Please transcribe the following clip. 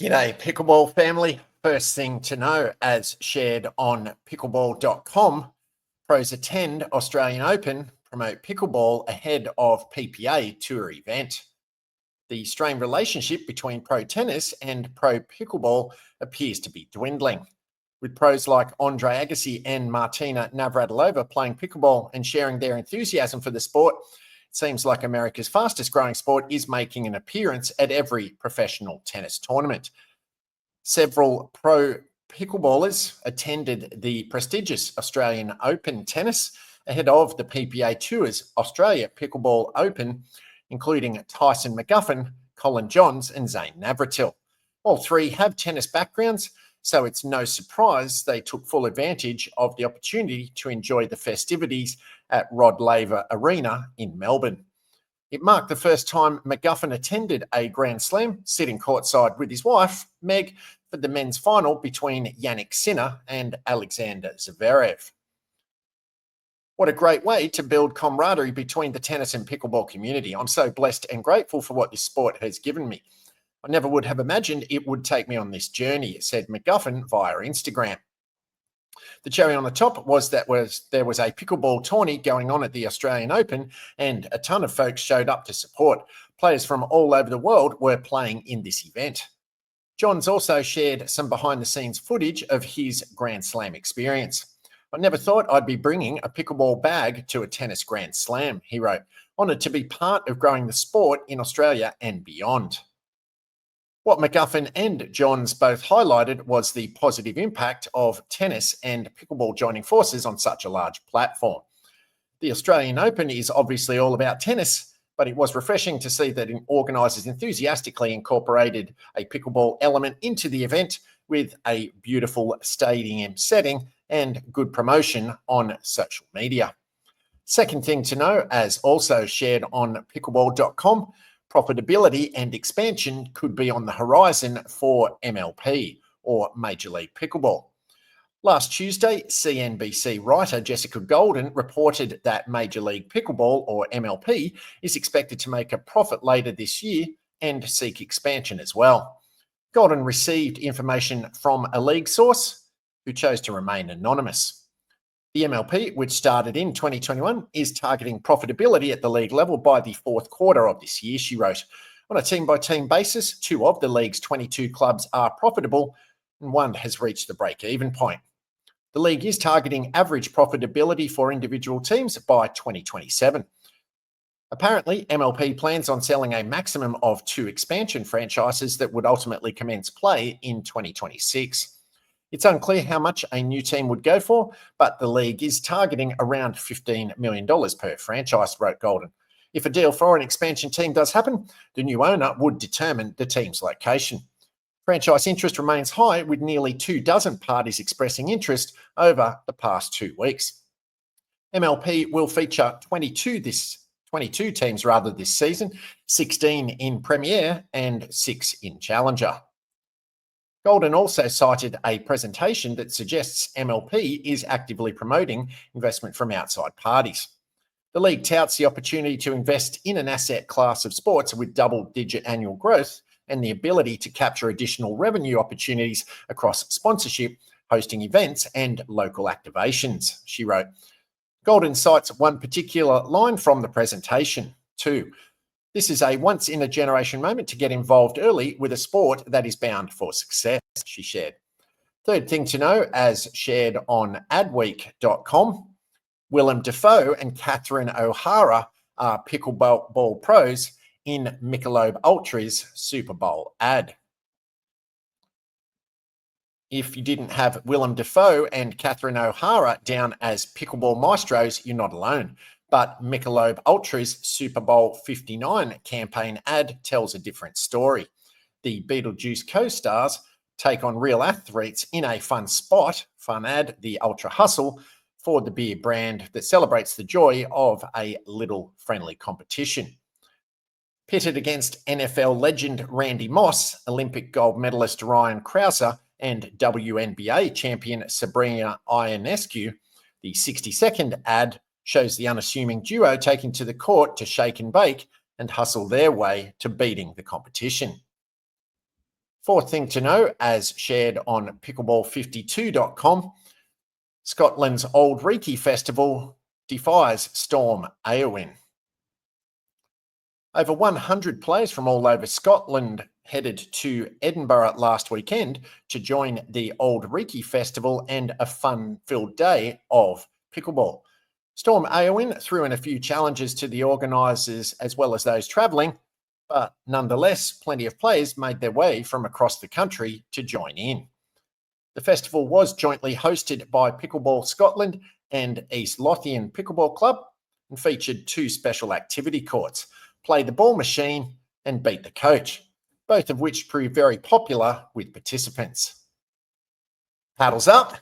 G'day, Pickleball family. First thing to know, as shared on pickleball.com, pros attend Australian Open, promote pickleball ahead of PPA Tour event. The strained relationship between pro tennis and pro pickleball appears to be dwindling, with pros like Andre Agassi and Martina Navratilova playing pickleball and sharing their enthusiasm for the sport. It seems like America's fastest growing sport is making an appearance at every professional tennis tournament. Several pro pickleballers attended the prestigious Australian Open tennis ahead of the PPA Tour's Australia Pickleball Open, including Tyson McGuffin, Colin Johns, and Zane Navratil. All three have tennis backgrounds, so it's no surprise they took full advantage of the opportunity to enjoy the festivities at Rod Laver Arena in Melbourne. It marked the first time McGuffin attended a Grand Slam, sitting courtside with his wife, Meg, for the men's final between Yannick Sinner and Alexander Zverev. What a great way to build camaraderie between the tennis and pickleball community. I'm so blessed and grateful for what this sport has given me. I never would have imagined it would take me on this journey, said McGuffin via Instagram. The cherry on the top was that there was a pickleball tourney going on at the Australian Open, and a ton of folks showed up to support. Players from all over the world were playing in this event. Johns also shared some behind-the-scenes footage of his Grand Slam experience. I never thought I'd be bringing a pickleball bag to a tennis Grand Slam, he wrote. Honoured to be part of growing the sport in Australia and beyond. What McGuffin and Johns both highlighted was the positive impact of tennis and pickleball joining forces on such a large platform. The Australian Open is obviously all about tennis, but it was refreshing to see that organisers enthusiastically incorporated a pickleball element into the event with a beautiful stadium setting and good promotion on social media. Second thing to know, as also shared on pickleball.com, profitability and expansion could be on the horizon for MLP, or Major League Pickleball. Last Tuesday, CNBC writer Jessica Golden reported that Major League Pickleball, or MLP, is expected to make a profit later this year and seek expansion as well. Golden received information from a league source who chose to remain anonymous. The MLP, which started in 2021, is targeting profitability at the league level by the fourth quarter of this year, she wrote. On a team-by-team basis, 2 of the league's 22 clubs are profitable and 1 has reached the break-even point. The league is targeting average profitability for individual teams by 2027. Apparently, MLP plans on selling a maximum of 2 expansion franchises that would ultimately commence play in 2026. It's unclear how much a new team would go for, but the league is targeting around $15 million per franchise, wrote Golden. If a deal for an expansion team does happen, the new owner would determine the team's location. Franchise interest remains high, with nearly 24 parties expressing interest over the past 2 weeks. MLP will feature 22 teams this season, 16 in Premier and 6 in Challenger. Golden also cited a presentation that suggests MLP is actively promoting investment from outside parties. The league touts the opportunity to invest in an asset class of sports with double-digit annual growth and the ability to capture additional revenue opportunities across sponsorship, hosting events, and local activations, she wrote. Golden cites one particular line from the presentation, too. This is a once-in-a-generation moment to get involved early with a sport that is bound for success, she shared. Third thing to know, as shared on adweek.com, Willem Dafoe and Catherine O'Hara are pickleball pros in Michelob Ultra's Super Bowl ad. If you didn't have Willem Dafoe and Catherine O'Hara down as pickleball maestros, you're not alone. But Michelob Ultra's Super Bowl 59 campaign ad tells a different story. The Beetlejuice co-stars take on real athletes in a fun ad, the Ultra Hustle, for the beer brand that celebrates the joy of a little friendly competition. Pitted against NFL legend Randy Moss, Olympic gold medalist Ryan Krauser, and WNBA champion Sabrina Ionescu, the 60-second ad shows the unassuming duo taking to the court to shake and bake and hustle their way to beating the competition. Fourth thing to know, as shared on pickleball52.com, Scotland's Old Reekie Festival defies Storm Aowen. Over 100 players from all over Scotland headed to Edinburgh last weekend to join the Old Reekie Festival and a fun-filled day of pickleball. Storm Aowen threw in a few challenges to the organisers as well as those travelling, but nonetheless, plenty of players made their way from across the country to join in. The festival was jointly hosted by Pickleball Scotland and East Lothian Pickleball Club and featured two special activity courts, Play the Ball Machine and Beat the Coach, both of which proved very popular with participants. Paddles up.